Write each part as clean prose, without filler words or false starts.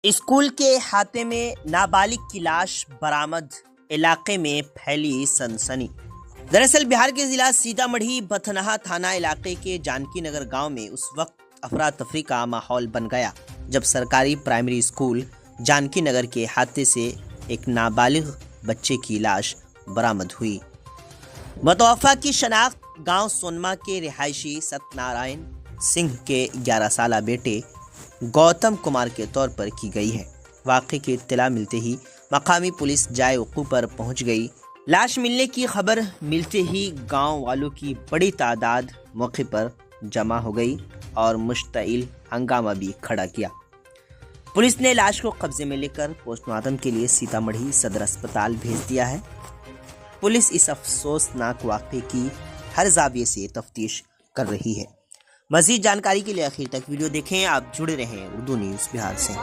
School के हाथे में नाबालिग की लाश बरामद, इलाके में फैली सनसनी। दरअसल बिहार के जिला सीतामढ़ी बथनाहा थाना इलाके के जानकी नगर गांव में उस वक्त अफरा तफरी का माहौल बन गया जब सरकारी प्राइमरी स्कूल जानकी नगर के हाथे से एक नाबालिग बच्चे की लाश बरामद हुई। मुतवफ़ा की शनाख्त गांव सोनमा के रिहायशी सत्यनारायण सिंह के 11 साला बेटे गौतम कुमार के तौर पर की गई है। वाक़े की इत्तला मिलते ही मकामी पुलिस जाए वक़ूफ़ पर पहुंच गई। लाश मिलने की खबर मिलते ही गांव वालों की बड़ी तादाद मौके पर जमा हो गई और मुश्तइल हंगामा भी खड़ा किया। पुलिस ने लाश को कब्जे में लेकर पोस्टमार्टम के लिए सीतामढ़ी सदर अस्पताल भेज दिया है। पुलिस इस अफसोसनाक वाक़े की हर जाविये से तफ्तीश कर रही है। मज़ीद जानकारी के लिए आखिर तक वीडियो देखें। आप जुड़े रहें उर्दू न्यूज़ बिहार से।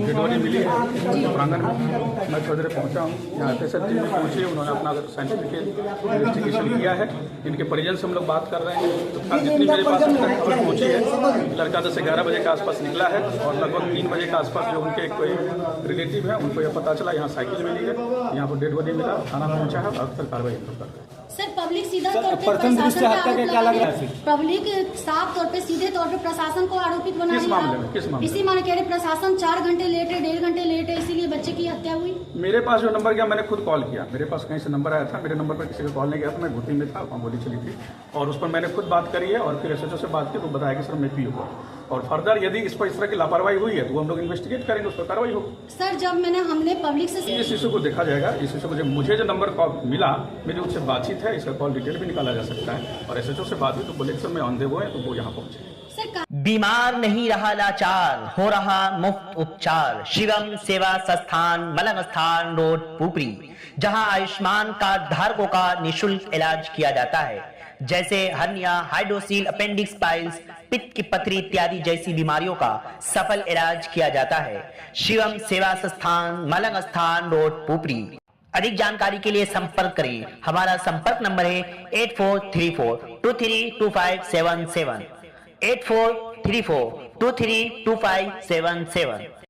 डेड बॉडी मिली है प्रांगण में। मैं थोड़ी देर पहुँचा हूँ यहाँ पे। सर टीम में पहुँची, उन्होंने अपना साइंटिफिक इन्वेस्टिगेशन किया है। इनके परिजन से हम लोग बात कर रहे हैं। तो जितनी मेरे पास पहुँची है, लड़का 10 से 11 बजे के आसपास निकला है और लगभग 3 बजे के आसपास जो उनके कोई रिलेटिव है उनको यह पता चला यहाँ साइकिल मिली है, यहाँ पर डेड बॉडी मिला, थाना पहुँचा है और फिर कार्रवाई हम लोग कर रहे हैं। सर पब्लिक सीधा तौर पे प्रशासन पे क्या लग रहा है? पब्लिक साफ तौर पे सीधे तौर पे प्रशासन को आरोपित बना किस मामले में? किस मामले? इसी माने कह रहे प्रशासन 4 घंटे लेट है, 1.5 घंटे लेट है, इसीलिए बच्चे की हत्या हुई। मेरे पास जो नंबर गया मैंने खुद कॉल किया। मेरे पास कहीं से नंबर आया था, मेरे नंबर पर किसी का कॉल नहीं गया था। मैं घुट्टी में था, वहाँ गोली चली थी और उस पर मैंने खुद बात करी है और फिर एसएचओ से बात की तो बताया कि सर मैं पी हुआ और फर्दर यदि इस पर इस तरह की लापरवाही हुई है तो हम लोग इन्वेस्टिगेट करेंगे, उस पर कार्रवाई होगी। सर जब हमने पब्लिक से इस इशू को देखा जाएगा। इस इशू को जब मुझे जो नंबर मिला, मेरी उससे बातचीत है, इसका कॉल डिटेल भी निकाला जा सकता है और एसएचओ से बात हुई तो बोले सर मैं ऑन द वे है तो वो यहाँ पहुंचे। बीमार नहीं रहा लाचार, हो रहा मुफ्त उपचार। शिवम सेवा संस्थान, मलंग स्थान रोड, पुपरी, जहां आयुष्मान कार्ड धारकों का निःशुल्क इलाज किया जाता है, जैसे हर्निया, हाइड्रोसील, अपेंडिक्स, पाइल्स, पित्त की पथरी इत्यादि जैसी बीमारियों का सफल इलाज किया जाता है। शिवम सेवा संस्थान, मलंग स्थान रोड, पुपरी। अधिक जानकारी के लिए संपर्क करें। हमारा संपर्क नंबर है 8434232577, 8434232577।